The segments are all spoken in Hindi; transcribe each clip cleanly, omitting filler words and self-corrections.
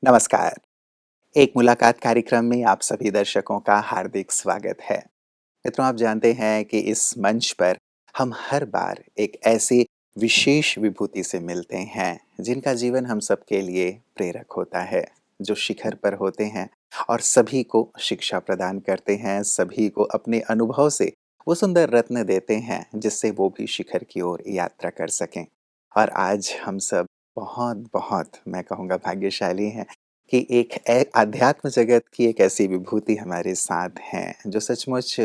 नमस्कार। एक मुलाकात कार्यक्रम में आप सभी दर्शकों का हार्दिक स्वागत है। मित्रों, आप जानते हैं कि इस मंच पर हम हर बार एक ऐसी विशेष विभूति से मिलते हैं, जिनका जीवन हम सबके लिए प्रेरक होता है, जो शिखर पर होते हैं और सभी को शिक्षा प्रदान करते हैं, सभी को अपने अनुभव से वो सुंदर रत्न देते हैं, जिससे वो भी शिखर की ओर यात्रा कर सकें। और आज हम सब बहुत-बहुत मैं कहूँगा भाग्यशाली हैं कि एक आध्यात्म जगत की एक ऐसी विभूति हमारे साथ हैं, जो सचमुच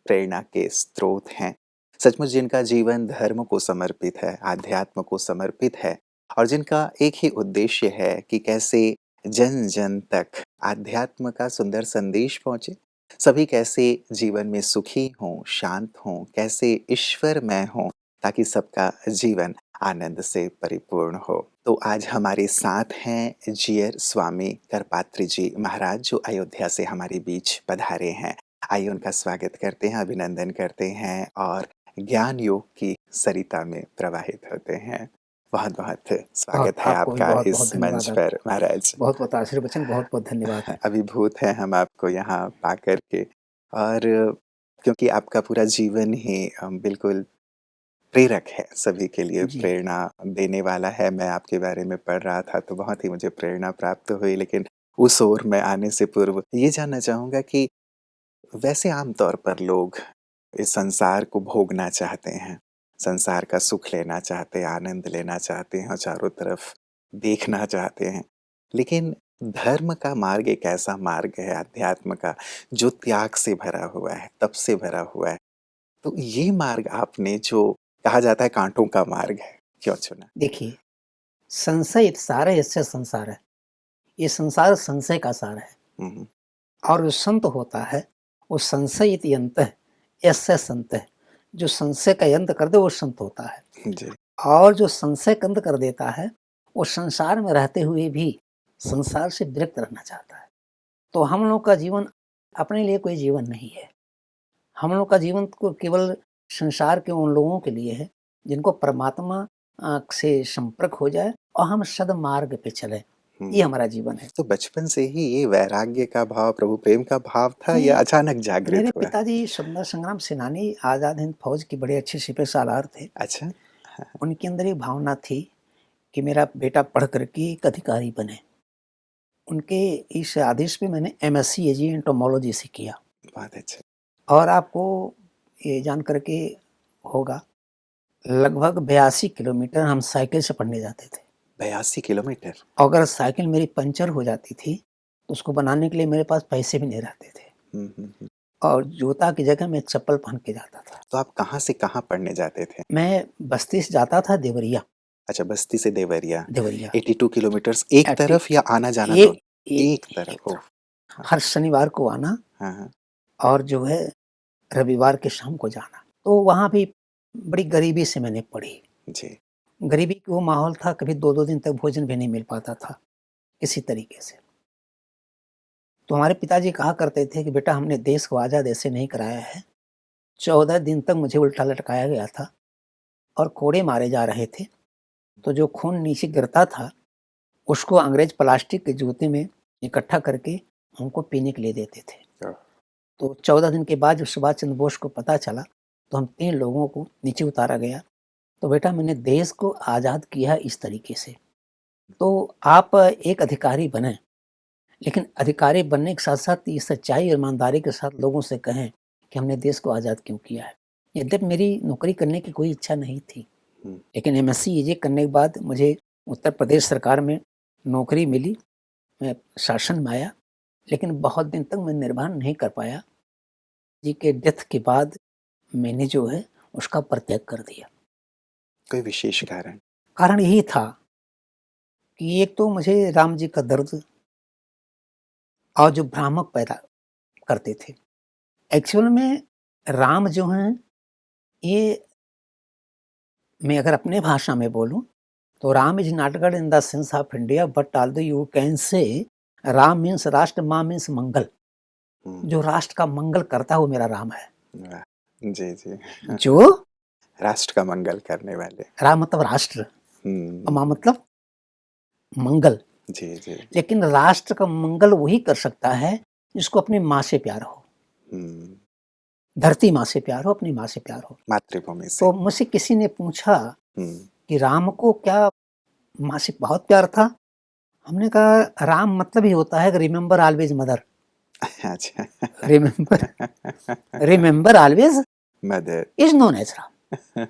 प्रेरणा के स्रोत हैं। सचमुच जिनका जीवन धर्म को समर्पित है, आध्यात्म को समर्पित है और जिनका एक ही उद्देश्य है कि कैसे जन-जन तक आध्यात्म का सुंदर संदेश पहुँचे, सभी कैसे जीवन में सुखी हों, शांत हों, कैसे ईश्वरमय हों, ताकि सबका जीवन आनंद से परिपूर्ण हो। तो आज हमारे साथ हैं जीयर स्वामी करपात्री जी महाराज, जो अयोध्या से हमारे बीच पधारे हैं। आइए उनका स्वागत करते हैं, अभिनंदन करते हैं और ज्ञान योग की सरिता में प्रवाहित होते हैं। बहुत-बहुत स्वागत है आपको भी आपका बहुत-बहुत इस मंच धन्यवाद। पर महाराज। बहुत-बहुत आशीर्वचन, बहुत-बहुत धन्यवाद। अभिभूत हैं हम आपको यहाँ पाकर के और क्योंकि आपका पूरा जीवन ही बिल्कुल प्रेरक है, सभी के लिए जी, प्रेरणा देने वाला है। मैं आपके बारे में पढ़ रहा था तो बहुत ही मुझे प्रेरणा प्राप्त हुई, लेकिन उस ओर मैं आने से पूर्व ये जानना चाहूँगा कि वैसे आम तौर पर लोग इस संसार को भोगना चाहते हैं, संसार का सुख लेना चाहते हैं, आनंद लेना चाहते हैं और चारों तरफ देखना चाहते हैं। लेकिन धर्म का मार्ग एक ऐसा मार्ग है अध्यात्म का, जो त्याग से भरा हुआ है, तप से भरा हुआ है। तो ये मार्ग आपने जो कहा जाता है कांटों का मार्ग है, क्यों चुना? देखिए, संशय सार यस्य संसार है। ये संसार संशय का सार है हुँ, हुँ। और जो संत होता है, वो संशय इति यन्तः यस्य संतः। जो संशय का अंत कर दे, वो संत होता है। जी। और जो संशय का अंत कर देता है, वो संसार में रहते हुए भी संसार से विरक्त रहना चाहता है। तो हम लोग का जीवन अपने लिए कोई जीवन नहीं है। हम लोग का जीवन को केवल संसार के उन लोगों के लिए है, जिनको परमात्मा से संपर्क हो जाए और हम सद्मार्ग पे चलें। हुँ। ये हमारा जीवन है। तो बचपन से ही ये वैराग्य का भाव, प्रभु प्रेम का भाव था या नहीं, अचानक मेरे जागृत हुआ? पिताजी स्वतंत्रता संग्राम सेनानी, आज़ाद हिंद फौज के बड़े अच्छे सिपह सालार थे। अच्छा। हाँ, उनके अंदर एक भावना थी कि मेरा बेटा पढ़ कर के एक अधिकारी बने। उनके इस आदेश पे मैंने एमएससी एजी एंटोमोलॉजी से किया। बहुत अच्छा। और आपको ये जान कर के होगा, लगभग 82 किलोमीटर हम साइकिल से पढ़ने जाते थे। 82 किलोमीटर? अगर साइकिल मेरी पंचर हो जाती थी, तो उसको बनाने के लिए मेरे पास पैसे भी नहीं रहते थे हुँ, हुँ, हुँ। और जूता की जगह मैं चप्पल पहन के जाता था। तो आप कहाँ से कहाँ पढ़ने जाते थे? मैं बस्ती से जाता था देवरिया। अच्छा, बस्ती से देवरिया। देवरिया 82 किलोमीटर्स एक एटी तरफ या आना-जाना ए दोनों? ए एक एक तरफ, ओह! तरफ। हाँ, हर शनिवार को आना हाँ, हाँ। और जो है रविवार के शाम को जाना। तो वहाँ भी बड़ी गरीबी से मैंने पढ़ी। जी। गरीबी का वो माहौल था, कभी 2-2 दिन तक भोजन भी नहीं मिल पाता था, किसी तरीके से। तो हमारे पिताजी कहा करते थे कि बेटा हमने देश को आज़ाद ऐसे नहीं कराया है। 14 दिन तक मुझे उल्टा लटकाया गया था और कोड़े मारे जा रहे थे। तो जो खून नीचे गिरता था, उसको अंग्रेज प्लास्टिक के जूते में इकट्ठा करके हमको पीने के लिए देते थे। ओह! तो 14 दिन के बाद जब सुभाष चंद्र बोस को पता चला, तो हम 3 लोगों को नीचे उतारा गया। तो बेटा मैंने देश को आज़ाद किया इस तरीके से। तो आप एक अधिकारी बनें, लेकिन अधिकारी बनने के साथ-साथ ये सच्चाई और ईमानदारी के साथ लोगों से कहें कि हमने देश को आज़ाद क्यों किया है। यद्यपि मेरी नौकरी करने की कोई इच्छा नहीं थी, हुँ, लेकिन एमएससी ये करने के बाद मुझे उत्तर प्रदेश सरकार में नौकरी मिली। मैं शासन में आया, लेकिन बहुत दिन तक मैं निर्वहन नहीं कर पाया। जी के डेथ के बाद मैंने जो है उसका परित्याग कर दिया। कोई विशेष कारण? कारण यही था कि एक तो मुझे राम जी का दर्द और जो भ्रामक पैदा करते थे। एक्चुअल में राम जो हैं, ये मैं अगर अपने भाषा में बोलूँ, तो Ram is not God in the sense of India but although you can say Ram means राष्ट्र, मा मीन्स मंगल। हुँ, जो राष्ट्र का मंगल करता है वो मेरा राम है। वाह! जी, जी। जो राष्ट्र का मंगल करने वाले। राम मतलब राष्ट्र और हुँ, मा मतलब मंगल। जी, जी। लेकिन राष्ट्र का मंगल वही कर सकता है जिसको अपनी माँ से प्यार हो, हुँ, धरती माँ से प्यार हो, अपनी माँ से प्यार हो। मातृभूमि से। तो मुझसे किसी ने पूछा हुँ, कि राम को क्या माँ से बहुत प्यार था? हमने कहा राम मतलब ही होता है कि रिमेंबर ऑलवेज मदर, अच्छा। Remember remember always mother. Is known as Ram,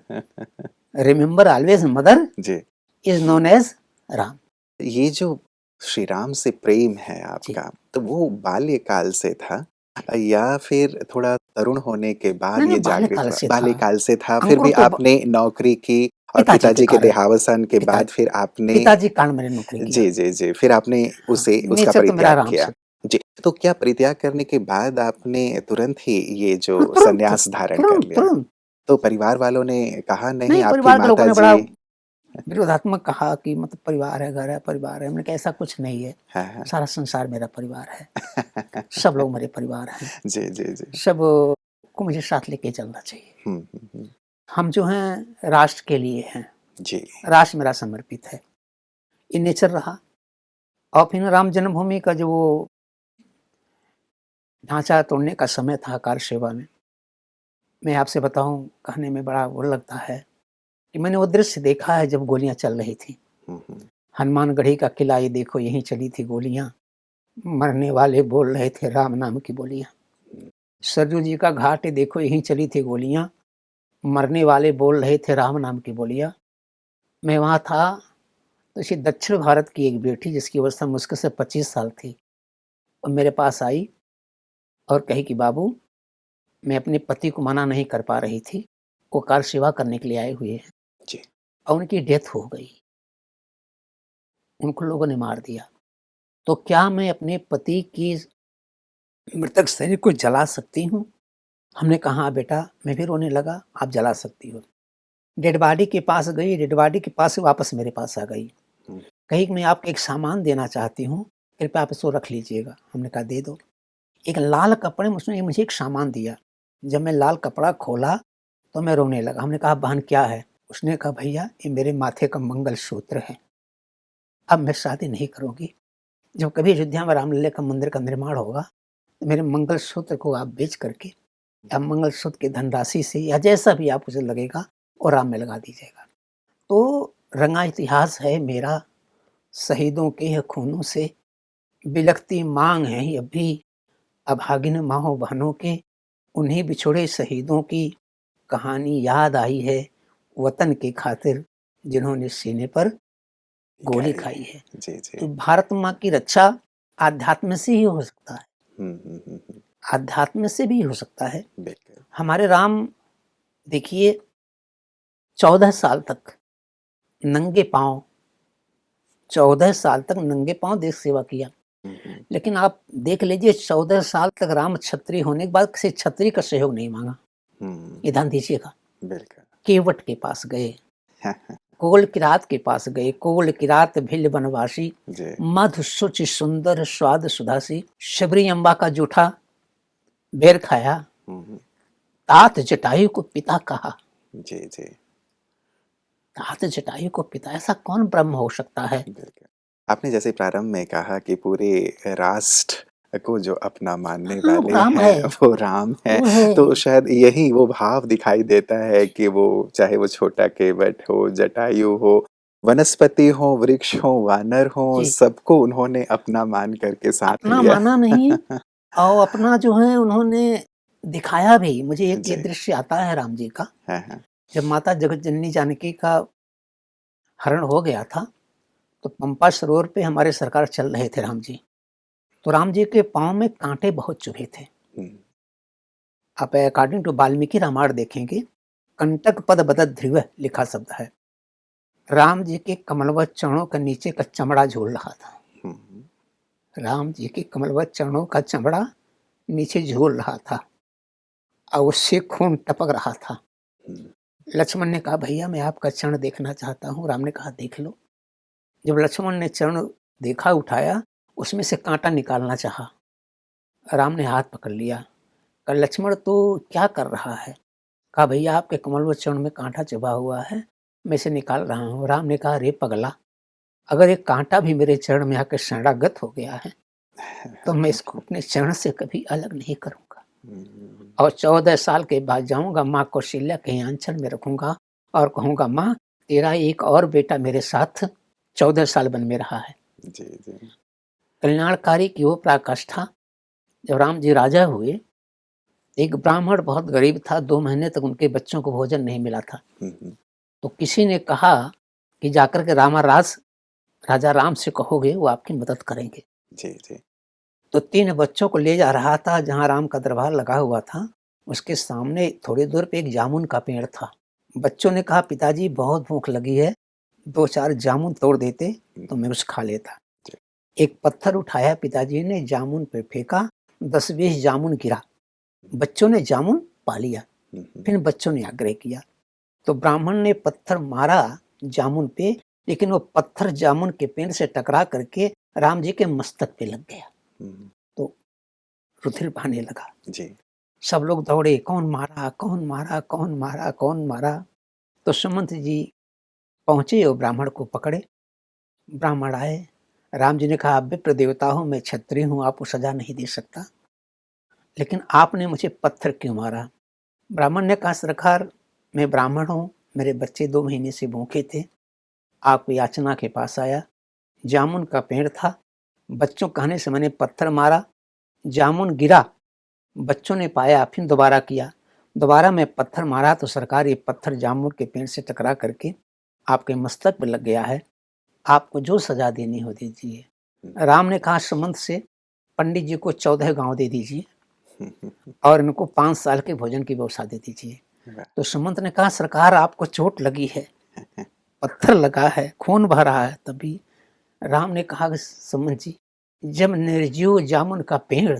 remember always mother ji, is known as Ram. ये जो श्री राम से प्रेम है जी। आपका, तो वो बाल्यकाल से था या फिर थोड़ा तरुण होने के बाद नहीं, ये नहीं जागृत बाल्यकाल हुआ? से था। बाल्यकाल से था, फिर अंकुर भी तो ब आपने नौकरी की और पिताजी के पिताजी के कारण, देहावसान के पिता बाद फिर आपने पिताजी के कारण मैंने नौकरी किया। जी, जी, जी, फिर आपने हाँ, उसे उसका नेचर तो मेरा परित्याग राम किया। से जी, तो क्या परित्याग करने के बाद आपने तुरंत ही ये हाँ, जो तुरंत, संन्यास धारण कर तुरंत, लिया? तुरंत। तो परिवार वालों ने कहा नहीं नहीं आपकी परिवार के लोगों ने माताजी बड़ा विरोधात्मक कहा कि मतलब परिवार है, घर है, परिवार है। हमने कहा ऐसा कुछ नहीं है, हाँ, हाँ। सारा संसार मेरा परिवार है, सब लोग मेरे परिवार हैं, जी, जी, जी। सब को मुझे साथ लेके चलना चाहिए। हुँ, हुँ, हुँ। हम जो हैं राष्ट्र के लिए हैं, जी। राष्ट्र मेरा समर्पित है, ये नेचर रहा। और फिर राम जन्मभूमि का जो वो ढाँचा तोड़ने का समय था कार सेवा में, मैं आपसे बताऊँ कहने में बड़ा वो लगता है कि मैंने वो दृश्य देखा है जब गोलियाँ चल रही थी। हुँ, हुँ। हनुमानगढ़ी का किला ये देखो यहीं चली थी गोलियाँ, मरने वाले बोल रहे थे राम नाम की बोलियाँ। सरजू जी का घाट ये देखो यहीं चली थी गोलियाँ, मरने वाले बोल रहे थे राम नाम की बोलियाँ। मैं वहाँ था तो इसी दक्षिण भारत की एक बेटी जिसकी अवस्था मुश्किल से 25 साल थी, वो मेरे पास आई और कही कि बाबू मैं अपने पति को मना नहीं कर पा रही थी, वो कार सेवा करने के लिए आए हुए हैं जी। और उनकी डेथ हो गई, उनको लोगों ने मार दिया। तो क्या मैं अपने पति की मृतक शरीर को जला सकती हूँ? हमने कहा हाँ बेटा, मैं भी रोने लगा, आप जला सकती हो। डेड बॉडी के पास गई, डेड बॉडी के पास से वापस मेरे पास आ गई। हुँ, कही कि मैं आपको एक सामान देना चाहती हूँ, कृपया आप इसको रख लीजिएगा। हमने कहा दे दो। एक लाल कपड़े में उसने मुझे एक सामान दिया। जब मैं लाल कपड़ा खोला तो मैं रोने लगा। हमने कहा बहन क्या है? उसने कहा भैया ये मेरे माथे का मंगलसूत्र है। अब मैं शादी नहीं करूँगी। जब कभी अयोध्या में रामलला का मंदिर का निर्माण होगा, तो मेरे मंगलसूत्र को आप बेच करके या मंगलसूत्र की धनराशि से या जैसा भी आपको लगेगा वो राम में लगा दीजिएगा। तो रंगा इतिहास है मेरा शहीदों के खूनों से, बिलखती माँग है अब भी अभागिन माँओ बहनों के, उन्हीं बिछुड़े शहीदों की कहानी याद आई है, वतन की खातिर जिन्होंने सीने पर गोली गए। खाई है। जी, जी। तो भारत माँ की रक्षा आध्यात्म से ही हो सकता है, हुँ, हुँ, हुँ, हुँ। आध्यात्म से भी हो सकता है। बिल्कुल। हमारे राम देखिए 14 साल तक नंगे पाँव 14 साल तक नंगे पाँव देश सेवा किया। हुँ, हुँ, लेकिन आप देख लीजिए 14 साल तक राम क्षत्रिय होने के बाद किसी क्षत्रिय का सहयोग नहीं माँगा। हुँ। ये ध्यान दीजिएगा। बिल्कुल। केवट के पास गए, हाँ, हाँ। कोल किरात के पास गए, कोल किरात भिल्ल बनवासी, जी। मधु सुचि सुंदर स्वाद सुधासी, शबरी अम्बा का जूठा बेर खाया, हुँ, हुँ। तात जटायु को पिता कहा। जी, जी। तात जटायु को पिता, ऐसा कौन ब्रह्म हो सकता है? बिल्कुल। आपने जैसे प्रारंभ में कहा कि पूरे राष्ट्र को जो अपना मानने हाँ, वो वाले राम है, हैं वो राम हैं, वो है। तो शायद यही वो भाव दिखाई देता है कि वो चाहे वो छोटा केवट हो, जटायु हो, वनस्पति हो, वृक्ष हो, वानर हो, जी, सबको उन्होंने अपना मान करके साथ अपना लिया। माना नहीं और अपना जो है उन्होंने दिखाया भी। मुझे एक ये जी। दृश्य आता है राम जी का, हाँ, हाँ। जब माता जगत जननी जानकी का हरण हो गया था, तो पंपा सरोवर पे हमारे सरकार चल रहे थे राम जी। तो राम जी के पाँव में काँटे बहुत चुभे थे। हुँ, आप अकॉर्डिंग टू वाल्मीकि रामायण देखेंगे, कंटक पद बदत ध्रुव लिखा शब्द है। राम जी के कमलवत चरणों के नीचे का चमड़ा झूल रहा था। हुँ, हुँ। राम जी के कमलवत चरणों का चमड़ा नीचे झूल रहा था और उससे खून टपक रहा था। हुँ, लक्ष्मण ने कहा भैया मैं आपका चरण देखना चाहता हूँ। राम ने कहा देख लो। जब लक्ष्मण ने चरण देखा उठाया, उसमें से काँटा निकालना चाहा। राम ने हाथ पकड़ लिया। कहा लक्ष्मण तू क्या कर रहा है? कहा भैया आपके कमल व चरण में काँटा चुभा हुआ है, मैं इसे निकाल रहा हूँ। राम ने कहा अरे पगला, अगर एक कांटा भी मेरे चरण में आकर शरणागत हो गया है तो मैं इसको अपने चरण से कभी अलग नहीं करूँगा। और 14 साल के बाद जाऊँगा, माँ कौशल्या के आँचल में रखूँगा और कहूँगा, माँ तेरा एक और बेटा मेरे साथ 14 साल वन में रहा है। जी, जी। कल्याणकारी की वो पराकाष्ठा, जब राम जी राजा हुए, एक ब्राह्मण बहुत गरीब था, 2 महीने तक उनके बच्चों को भोजन नहीं मिला था। तो किसी ने कहा कि जाकर के राजा राम से कहोगे, वो आपकी मदद करेंगे। जी, जी। तो 3 बच्चों को ले जा रहा था, जहाँ राम का दरबार लगा हुआ था, उसके सामने थोड़ी दूर पे एक जामुन का पेड़ था। बच्चों ने कहा, पिताजी बहुत भूख लगी है, 2-4 जामुन तोड़ देते तो मैं कुछ खा लेता। एक पत्थर उठाया पिताजी ने, जामुन पे फेंका, 10-20 जामुन गिरा। बच्चों ने जामुन पा लिया। फिर बच्चों ने आग्रह किया, तो ब्राह्मण ने पत्थर मारा जामुन पे, लेकिन वो पत्थर जामुन के पेड़ से टकरा करके राम जी के मस्तक पे लग गया। तो रुधिर बहने लगा। जी। सब लोग दौड़े, कौन मारा, कौन मारा, कौन मारा, कौन मारा। तो सुमंत जी पहुंचे और ब्राह्मण को पकड़े। ब्राह्मण आए, राम जी ने कहा, आप विप्र देवता हो, मैं क्षत्रिय हूँ, आपको सजा नहीं दे सकता, लेकिन आपने मुझे पत्थर क्यों मारा? ब्राह्मण ने कहा, सरकार मैं ब्राह्मण हूँ, मेरे बच्चे 2 महीने से भूखे थे, आप याचना के पास आया, जामुन का पेड़ था, बच्चों कहने से मैंने पत्थर मारा, जामुन गिरा, बच्चों ने पाया, फिर दोबारा किया, दोबारा मैं पत्थर मारा तो सरकार ये पत्थर जामुन के पेड़ से टकरा करके आपके मस्तक पर लग गया है, आपको जो सजा देनी हो दीजिए। राम ने कहा, सुमंत से पंडित जी को 14 गांव दे दीजिए और इनको 5 साल के भोजन की व्यवस्था दे दीजिए। तो सुमंत ने कहा, सरकार आपको चोट लगी है, पत्थर लगा है, खून बह रहा है। तभी राम ने कहा, सुमंत जी, जब निर्जीव जामुन का पेड़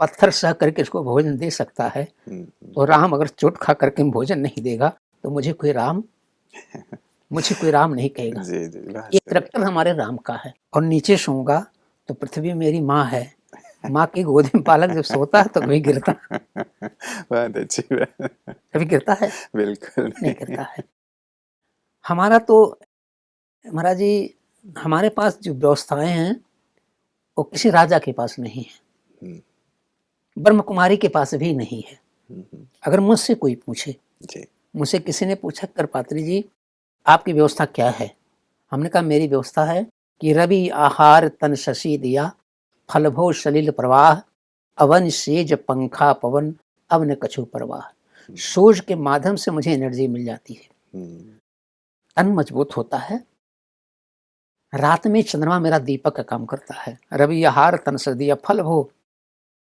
पत्थर सह करके इसको भोजन दे सकता है, तो राम अगर चोट खा करके भोजन नहीं देगा तो मुझे कोई राम नहीं कहेगा। जी, जी, ये करैक्टर हमारे राम का है। और नीचे सोऊंगा तो पृथ्वी मेरी माँ है, माँ की गोदी में बालक जब सोता है तो कभी गिरता बहुत अच्छी बात। कभी गिरता है? बिल्कुल नहीं गिरता है। हमारा तो महाराज जी, हमारे पास जो व्यवस्थाएं हैं वो किसी राजा के पास नहीं है, ब्रह्म कुमारी के पास भी नहीं है। अगर मुझसे कोई पूछे, मुझसे किसी ने पूछा, करपात्री जी आपकी व्यवस्था क्या है? हमने कहा, मेरी व्यवस्था है कि रवि आहार तन शशि दिया, फल भो सलिल प्रवाह, अवन सेज पंखा पवन, अवन कछु प्रवाह। सूर्य के माध्यम से मुझे एनर्जी मिल जाती है, तन मजबूत होता है। रात में चंद्रमा मेरा दीपक का काम करता है। रवि आहार तन सदिया फल भो,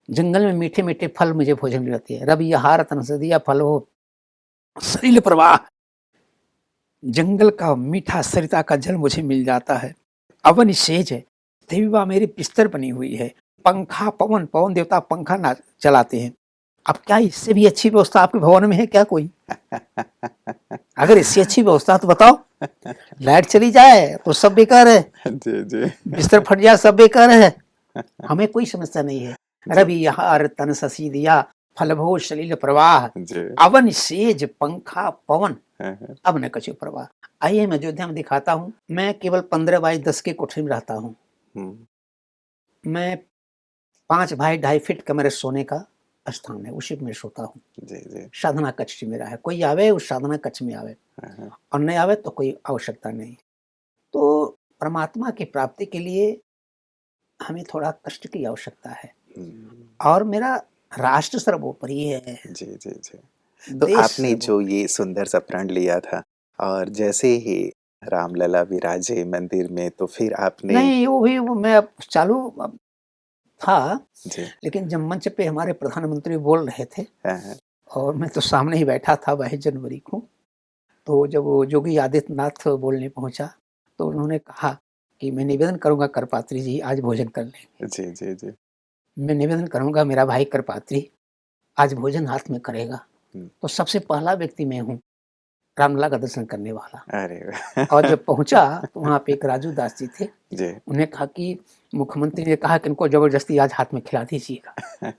जंगल में मीठे मीठे फल मुझे भोजन मिल जाती है। रवि आहार तन सदिया फल भो सलिल प्रवाह, जंगल का मीठा सरिता का जल मुझे मिल जाता है। अवन सेज है, देवी माँ मेरी बिस्तर बनी हुई है। पंखा पवन, पवन देवता पंखा ना चलाते हैं। अब क्या इससे भी अच्छी व्यवस्था आपके भवन में है क्या कोई? अगर इससे अच्छी व्यवस्था तो बताओ। लाइट चली जाए तो सब बेकार है, जी, जी। बिस्तर फट जाए सब बेकार है, हमें कोई समस्या नहीं है। रवि आहार तन शशि दिया, फल भो सलिल प्रवाह, अवन सेज पंखा पवन, अब न कछु प्रवाह। आइए मैं अयोध्या में दिखाता हूँ। मैं केवल 15x10 के कोठरी में रहता हूँ। मैं 5 बाय 2.5 फीट का मेरे सोने का स्थान है, उसी में सोता हूँ। साधना कक्ष मेरा है, कोई आवे उस साधना कक्ष में आवे और नहीं आवे तो कोई आवश्यकता नहीं। तो परमात्मा की प्राप्ति के लिए हमें थोड़ा कष्ट की आवश्यकता है और मेरा राष्ट्र सर्वोपरि है। जी, जी, जी। तो आपने जो ये सुंदर सा प्रण लिया था और जैसे ही रामलला विराजे मंदिर में, तो फिर आपने नहीं, वो मैं चालू था, लेकिन जब मंच पे हमारे प्रधानमंत्री बोल रहे थे और मैं तो सामने ही बैठा था 22 जनवरी को, तो जब वो योगी आदित्यनाथ बोलने पहुंचा तो उन्होंने कहा कि मैं निवेदन करूंगा करपात्री जी आज भोजन कर लेंगे। जी, जी, जी। मैं निवेदन करूंगा मेरा भाई करपात्री आज भोजन हाथ में करेगा। तो सबसे पहला व्यक्ति मैं हूँ रामलला का दर्शन करने वाला। अरे और जब पहुंचा तो वहाँ पे एक राजू दास जी थे, जी। उन्हें कहा कि मुख्यमंत्री ने कहा कि इनको जबरदस्ती आज हाथ में खिला दीजिएगा।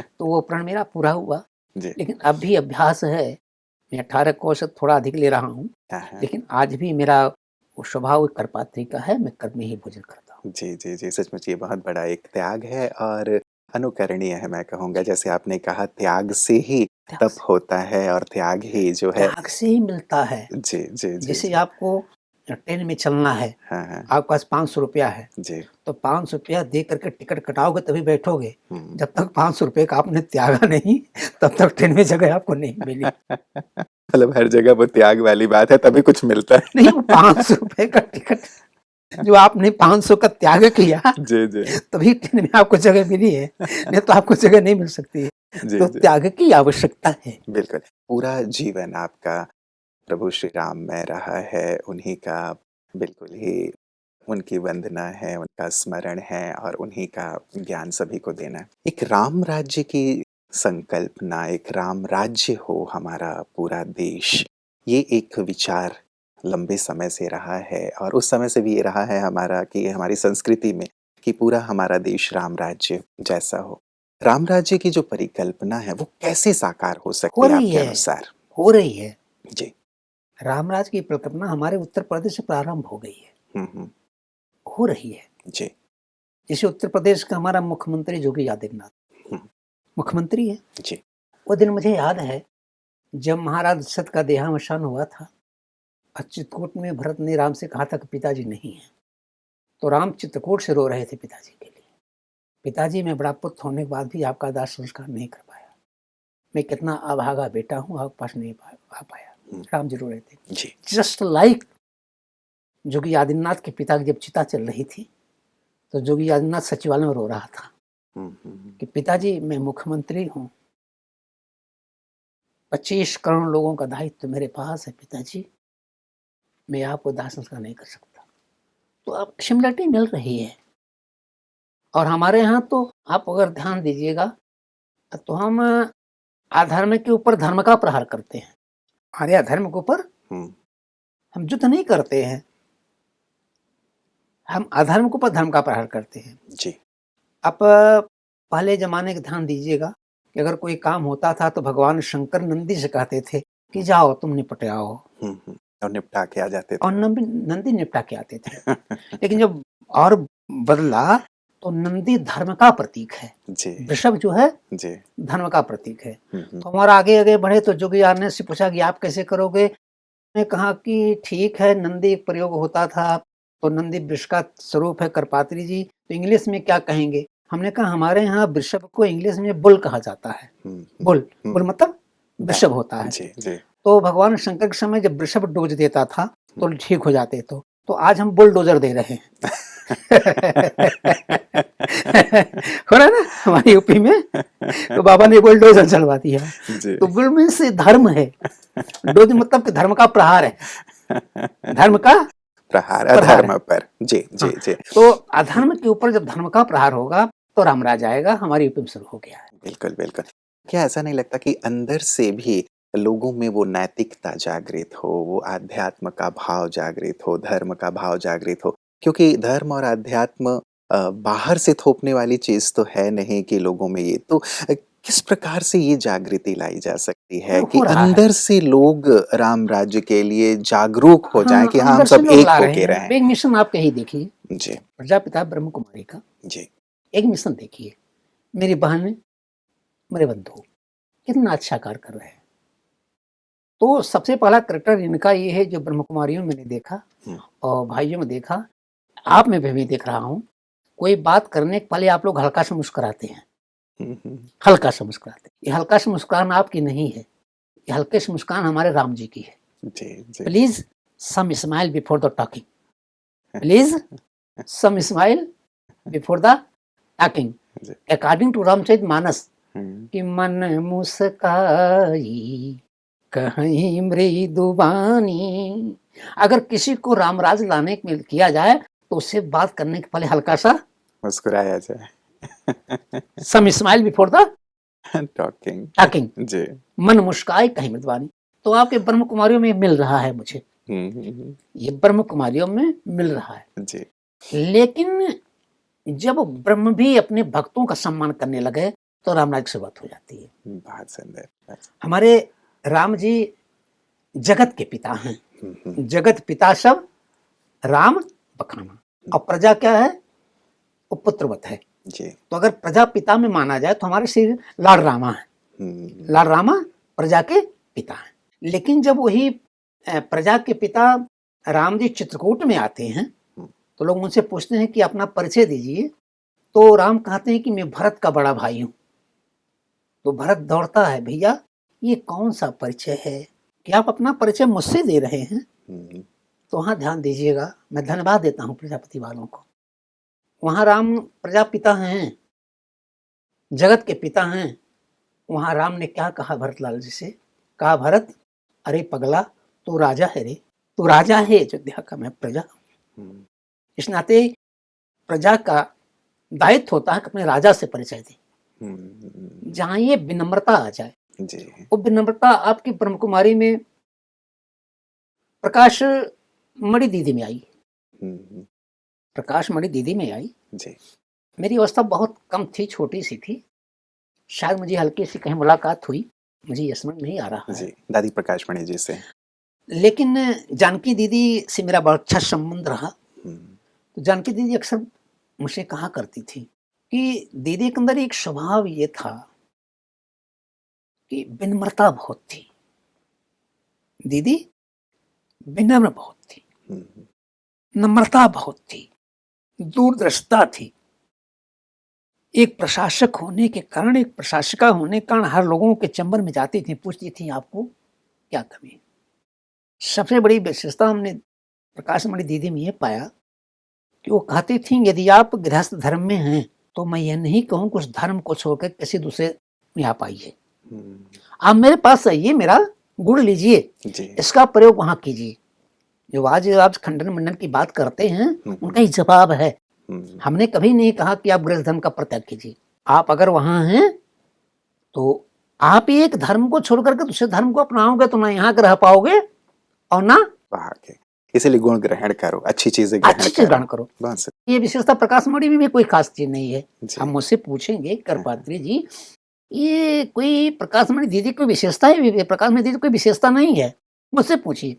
तो वो प्रण मेरा पूरा हुआ, लेकिन अब भी अभ्यास है। मैं 18 कोष थोड़ा अधिक ले रहा हूँ, लेकिन आज भी मेरा वो स्वभाव करपात्री का है, मैं कर्म में ही भोजन करता हूँ। जी, जी, जी, सचमुच ये बहुत बड़ा एक त्याग है और अनुकरणीय है मैं कहूँगा। जैसे आपने कहा त्याग से ही त्याग तप से होता है और त्याग ही जो है त्याग से ही मिलता है। जी, जी, जी, जैसे जी। आपको ट्रेन में चलना है, हाँ, हाँ। आपके पास ₹500 है, जी। तो ₹500 दे करके टिकट कटाओगे तभी बैठोगे। हुँ। जब तक ₹500 का आपने त्यागा नहीं, तब तक ट्रेन में जगह आपको नहीं मिली। मतलब हर जगह वो त्याग वाली बात है तभी कुछ मिलता नहीं, है। वो ₹500 का टिकट जो आपने 500 का त्याग किया, जी, जी। तभी ट्रेन में आपको जगह मिली है, नहीं तो आपको जगह नहीं मिल सकती है। जी, तो जी। त्याग की आवश्यकता है। बिल्कुल, पूरा जीवन आपका प्रभु श्री राम में रहा है, उन्हीं का बिल्कुल ही उनकी वंदना है, उनका स्मरण है और उन्हीं का ज्ञान सभी को देना है। एक राम राज्य की संकल्पना, एक राम राज्य हो हमारा पूरा देश, ये एक विचार लंबे समय से रहा है और उस समय से भी ये रहा है हमारा कि हमारी संस्कृति में कि पूरा हमारा देश राम राज्य जैसा हो। राम राज्य की जो परिकल्पना है, वो कैसे साकार हो हो सकती है रही आपके है, अनुसार? हो रही है। जी। रामराज की परिकल्पना हमारे उत्तर प्रदेश से प्रारंभ हो गई है, हुँ, हुँ। हो रही है। जी। जैसे उत्तर प्रदेश का हमारा मुख्यमंत्री योगी आदित्यनाथ हुँ, मुख्यमंत्री है। जी। वो दिन मुझे याद है जब महाराज दशरथ का देहावसान हुआ था और चित्रकूट में भरत ने राम से कहा था कि पिताजी नहीं है, तो राम चित्रकूट से रो रहे थे पिताजी के लिए। पिताजी, मैं बड़ा पुत्र होने के बाद भी आपका दाह संस्कार नहीं कर पाया, मैं कितना अभागा बेटा हूँ, आपके पास नहीं आ पाया। हुँ, राम जी रो रहे थे। जी। जस्ट लाइक योगी आदित्यनाथ के पिता की जब चिता चल रही थी, तो योगी आदित्यनाथ सचिवालय में रो रहा था हुँ, हुँ, हुँ। कि पिताजी, मैं मुख्यमंत्री हूँ, 25 करोड़ लोगों का दायित्व मेरे पास है पिताजी, मैं आपको दाह संस्कार नहीं कर सकता। तो अब सिमिलरिटी मिल रही है। और हमारे यहाँ तो आप अगर ध्यान दीजिएगा, तो हम अधर्म के ऊपर धर्म का प्रहार करते हैं। हमारे अधर्म के ऊपर हुँ, हम युद्ध नहीं करते हैं, हम अधर्म के ऊपर धर्म का प्रहार करते हैं। जी। आप पहले ज़माने का ध्यान दीजिएगा कि अगर कोई काम होता था तो भगवान शंकर नंदी से कहते थे कि हुँ, जाओ तुम निपट आओ, हुँ, हुँ। और निपटा के आ जाते और थे। नंदी निपटा के आते थे। लेकिन जब और बदला तो नंदी धर्म का प्रतीक है, जी, वृषभ जो है जी। धर्म का प्रतीक है। हुँ, हुँ। तो हमारा आगे आगे बढ़े तो जोगीदार ने से पूछा कि आप कैसे करोगे? ने कहा कि ठीक है, नंदी एक प्रयोग होता था, तो नंदी वृष का स्वरूप है करपात्री जी, तो इंग्लिश में क्या कहेंगे? हमने कहा हमारे यहाँ वृषभ को इंग्लिश में बुल कहा जाता है। हुँ, हुँ, बुल, हुँ। बुल मतलब गाय। वृषभ होता है। जी, जी। तो भगवान शंकर के समय जब वृषभ डोज देता था, हुँ। तो ठीक हो जाते तो आज हम बुलडोज़र दे रहे हैं। हो रहा है ना हमारे यूपी में? तो बाबा ने बुलडोज़र चलवा दिया। जी। तो बुल मीन्स धर्म है, डोज मतलब कि धर्म का प्रहार है, धर्म का प्रहार प्रहार है। अधर्म पर। जी, जी, हाँ, जी। तो अधर्म के ऊपर जब धर्म का प्रहार होगा, तो रामराज आएगा, हमारे यूपी में शुरू हो गया है। बिल्कुल, बिल्कुल। क्या ऐसा नहीं लगता कि अंदर से भी लोगों में वो नैतिकता जागृत हो, वो आध्यात्म का भाव जागृत हो, धर्म का भाव जागृत हो? क्योंकि धर्म और अध्यात्म बाहर से थोपने वाली चीज़ तो है नहीं कि लोगों में ये तो किस प्रकार से ये जागृति लाई जा सकती ये है कि हो रहा है। अंदर से लोग राम राज्य के लिए जागरूक हो जाएँ हाँ, कि हाँ, हम अंदर से सब लोग एक ला रहे होके हैं। अब रहें? एक मिशन आप कहीं देखिए, जी, प्रजापिता ब्रह्म कुमारी का जी। एक मिशन देखिए, मेरी बहन, मेरे बंधु, कितना अच्छा कार्य कर रहे हैं। तो सबसे पहला करैक्टर इनका ये है जो ब्रह्म कुमारियों में मैंने देखा हुँ, और भाइयों में देखा, आप में भी देख रहा हूँ, कोई बात करने के पहले आप लोग हल्का सा मुस्कुराते हैं, हुँ, हुँ। हल्का सा मुस्कुराते हैं। ये हल्का सा मुस्कान आपकी नहीं है, ये हल्के से मुस्कान हमारे राम जी की है। जी, जी। Please some smile before the talking, please some smile before the talking. जी। अकॉर्डिंग टू रामचरितमानस हुँ, कि मन मुस्काई कहीं मृदुबानी। अगर किसी को रामराज लाने में किया जाए तो उससे बात करने के पहले हल्का सा मुस्कुराया जाए। Some smile before the talking talking, जी। मन मुस्काए कहीं मृदुबानी। तो आपके ब्रह्म कुमारियों में मिल रहा है मुझे, हुँ, हुँ, हुँ। ये ब्रह्म कुमारियों में मिल रहा है। जी। लेकिन जब ब्रह्म भी अपने भक्तों का सम्मान करने लगे तो रामराज की शुरुआत हो जाती है। बहुत सुंदर। राम बखाना, और प्रजा क्या है, वो पुत्रवत है। जी। तो अगर प्रजा पिता में माना जाए तो हमारे श्री लाड रामा है, लाड रामा प्रजा के पिता हैं। लेकिन जब वही प्रजा के पिता राम जी चित्रकूट में आते हैं तो लोग उनसे पूछते हैं कि अपना परिचय दीजिए, तो राम कहते हैं कि मैं भरत का बड़ा भाई हूं। तो भरत दौड़ता है, भैया ये कौन सा परिचय है, क्या आप अपना परिचय मुझसे दे रहे हैं? तो वहां ध्यान दीजिएगा, मैं धन्यवाद देता हूं प्रजापति वालों को। वहां राम प्रजापिता हैं, जगत के पिता हैं। वहां राम ने क्या कहा भरतलाल जी से, कहा भरत अरे पगला तू राजा है रे, तू राजा है अयोध्या का, मैं प्रजा। इस नाते प्रजा का दायित्व होता है कि अपने राजा से परिचय दे। जहां ये विनम्रता आ जाए, वो विनम्रता आपकी ब्रह्म कुमारी में प्रकाश मणि दीदी में आई, प्रकाश मणि दीदी में आई जी। मेरी अवस्था बहुत कम थी, छोटी सी थी, शायद मुझे हल्की सी कहीं मुलाकात हुई, मुझे ये समझ नहीं आ रहा है। दादी प्रकाश मणि जी से। लेकिन जानकी दीदी से मेरा बड़ा अच्छा संबंध रहा। तो जानकी दीदी अक्सर मुझसे कहा करती थी कि दीदी के अंदर एक स्वभाव ये था कि विनम्रता बहुत थी, दीदी विनम्र बहुत थी, नम्रता बहुत थी, दूरदर्शिता थी। एक प्रशासक होने के कारण, एक प्रशासिका होने के कारण हर लोगों के चंबर में जाती थी, पूछती थी आपको क्या कमी है। सबसे बड़ी विशेषता हमने प्रकाश मणि दीदी में ये पाया कि वो कहती थी यदि आप गृहस्थ धर्म में हैं तो मैं ये नहीं कहूँ कि उस धर्म को छोड़कर किसी दूसरे में आप आइए, आप मेरे पास आइए, मेरा गुण लीजिए, इसका प्रयोग वहां कीजिए। जो आज आप खंडन मंडन की बात करते हैं उनका ही जवाब है। हमने कभी नहीं कहा कि आप गृहस्थ धर्म का परित्याग कीजिए, आप अगर वहां हैं तो आप एक धर्म को छोड़ करके दूसरे धर्म को अपनाओगे तो ना यहाँ रह पाओगे और ना वहां। इसलिए गुण ग्रहण करो, अच्छी चीजें ग्रहण करो। ये विशेषता प्रकाश मणि में भी कोई खास चीज नहीं है। हम मुझसे पूछेंगे करपात्री जी ये कोई प्रकाश मणि दीदी कोई विशेषता है? प्रकाश मणि दीदी कोई विशेषता नहीं है, मुझसे पूछिए।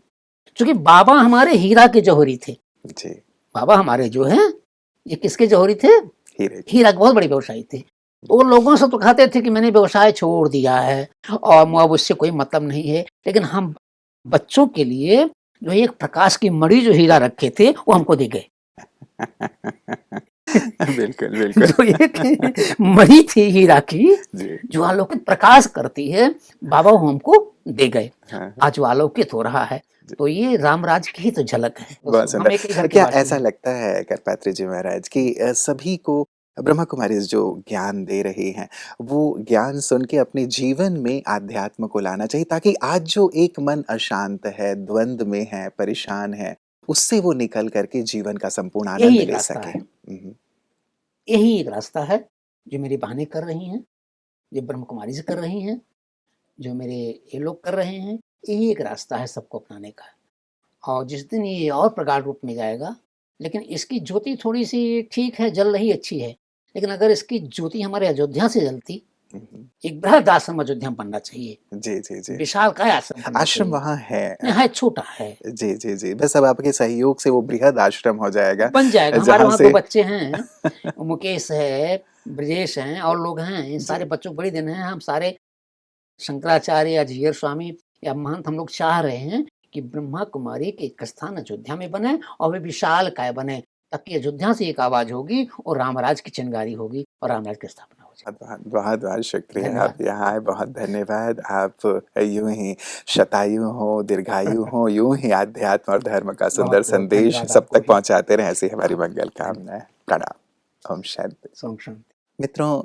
क्योंकि बाबा हमारे हीरा के जौहरी थे जी। बाबा हमारे जो है ये किसके जौहरी थे? हीरा के बहुत बड़े व्यवसायी थे। तो लोगों से तो कहते थे कि मैंने व्यवसाय छोड़ दिया है और अब उससे कोई मतलब नहीं है, लेकिन हम बच्चों के लिए जो एक प्रकाश की मणि जो हीरा रखे थे वो हमको दे गए। बिल्कुल बिल्कुल। जो एक मणि थी हीरा की जो आलोकित प्रकाश करती है, बाबा वो हमको दे गए। आज वो आलोकित हो रहा है, तो ये रामराज की ही तो झलक है। बहुत सुंदर। क्या ऐसा लगता है करपात्री जी महाराज कि सभी को ब्रह्मा कुमारी जो ज्ञान दे रही हैं वो ज्ञान सुन के अपने जीवन में आध्यात्म को लाना चाहिए, ताकि आज जो एक मन अशांत है, द्वंद्व में है, परेशान है, उससे वो निकल करके जीवन का संपूर्ण आनंद ले सके। यही एक रास्ता है जो मेरी बहनें कर रही हैं, जो ब्रह्म कुमारी से कर रही हैं, जो मेरे ये लोग कर रहे हैं। यही एक रास्ता है सबको अपनाने का। और जिस दिन ये और प्रगाढ़ रूप में जाएगा, लेकिन इसकी ज्योति थोड़ी सी ठीक है, जल रही अच्छी है, लेकिन अगर इसकी ज्योति हमारे अयोध्या से जलती, एक बृहद आश्रम अयोध्या में बनना चाहिए। जी जी जी। विशाल का आश्रम वहाँ है, छोटा है। जी जी जी। बस अब आपके सहयोग से वो बृहद आश्रम हो जाएगा, बन जाएगा। हमारे वहाँ 2 बच्चे हैं, मुकेश है, ब्रजेश हैं और लोग हैं। इन सारे बच्चों को बड़ी दिन है। हम सारे शंकराचार्य या जीयर स्वामी या महंत हम लोग चाह रहे हैं कि ब्रह्मा कुमारी के एक स्थान अयोध्या में बने और वे विशाल काय बने, ताकि अयोध्या से एक आवाज होगी और रामराज की चिंगारी होगी और रामराज की स्थापना हो जाए। बहुत बहुत शुक्रिया, आप यहाँ आए, बहुत धन्यवाद। आप यूं ही शतायु हो, दीर्घायु हो, यूं ही आध्यात्म और धर्म का सुंदर संदेश सब तक पहुंचाते रहे, ऐसी हमारी मंगल कामना है। प्रणाम। ओम शांति। मित्रों,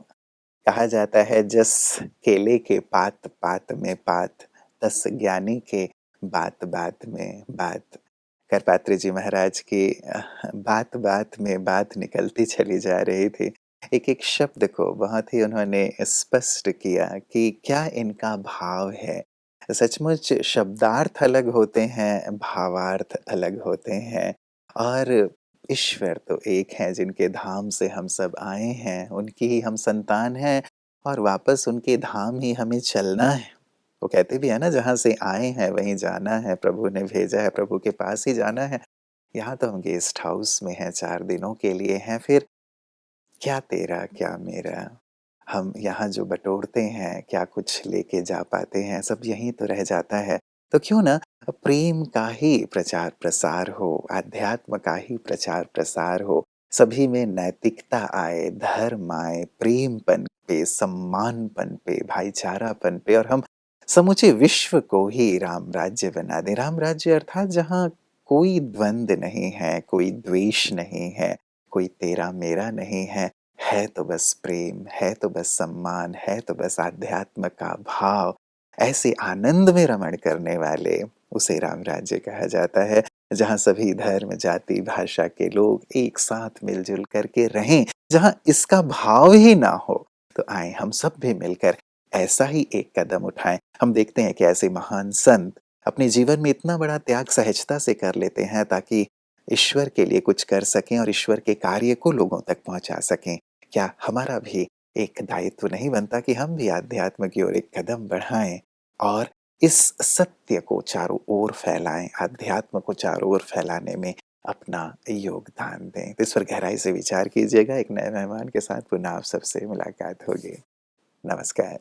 कहा जाता है जस केले के पात पात में पात, तस ज्ञानी के बात बात में बात। करपात्री जी महाराज की बात बात में बात निकलती चली जा रही थी। एक एक शब्द को बहुत ही उन्होंने स्पष्ट किया कि क्या इनका भाव है। सचमुच शब्दार्थ अलग होते हैं, भावार्थ अलग होते हैं, और ईश्वर तो एक है जिनके धाम से हम सब आए हैं, उनकी ही हम संतान हैं और वापस उनके धाम ही हमें चलना है। वो कहते भी है ना, जहाँ से आए हैं वहीं जाना है, प्रभु ने भेजा है, प्रभु के पास ही जाना है। यहाँ तो हम गेस्ट हाउस में हैं, 4 दिनों के लिए हैं, फिर क्या तेरा क्या मेरा, हम यहाँ जो बटोरते हैं, क्या कुछ लेके जा पाते हैं, सब यहीं तो रह जाता है। तो क्यों ना प्रेम का ही प्रचार-प्रसार हो, अध्यात्म का ही प्रचार-प्रसार हो, सभी में नैतिकता आए, धर्म आए, प्रेम पनपे, सम्मान पनपे, भाईचारापन पे और हम समूचे विश्व को ही राम राज्य बना दें। राम राज्य अर्थात जहाँ कोई द्वंद नहीं है, कोई द्वेष नहीं है, कोई तेरा मेरा नहीं है तो बस प्रेम, है तो बस सम्मान, है तो बस आध्यात्म का भाव। ऐसे आनंद में रमण करने वाले उसे राम राज्य कहा जाता है, जहाँ सभी धर्म, जाति, भाषा के लोग एक साथ मिल-जुल कर के रहें, जहाँ इसका भाव ही ना हो। तो आएँ हम सब भी मिलकर ऐसा ही एक कदम उठाएँ। हम देखते हैं कि ऐसे महान संत अपने जीवन में इतना बड़ा त्याग सहजता से कर लेते हैं ताकि ईश्वर के लिए कुछ कर सकें और ईश्वर के कार्य को लोगों तक पहुँचा सकें। क्या हमारा भी एक दायित्व नहीं बनता कि हम भी आध्यात्म की ओर एक कदम बढ़ाएँ और इस सत्य को चारों ओर फैलाएँ, अध्यात्म को चारों ओर फैलाने में अपना योगदान दें। तो इस पर गहराई से विचार कीजिएगा। एक नए मेहमान के साथ पुनः आप सबसे मुलाकात होगी। नमस्कार।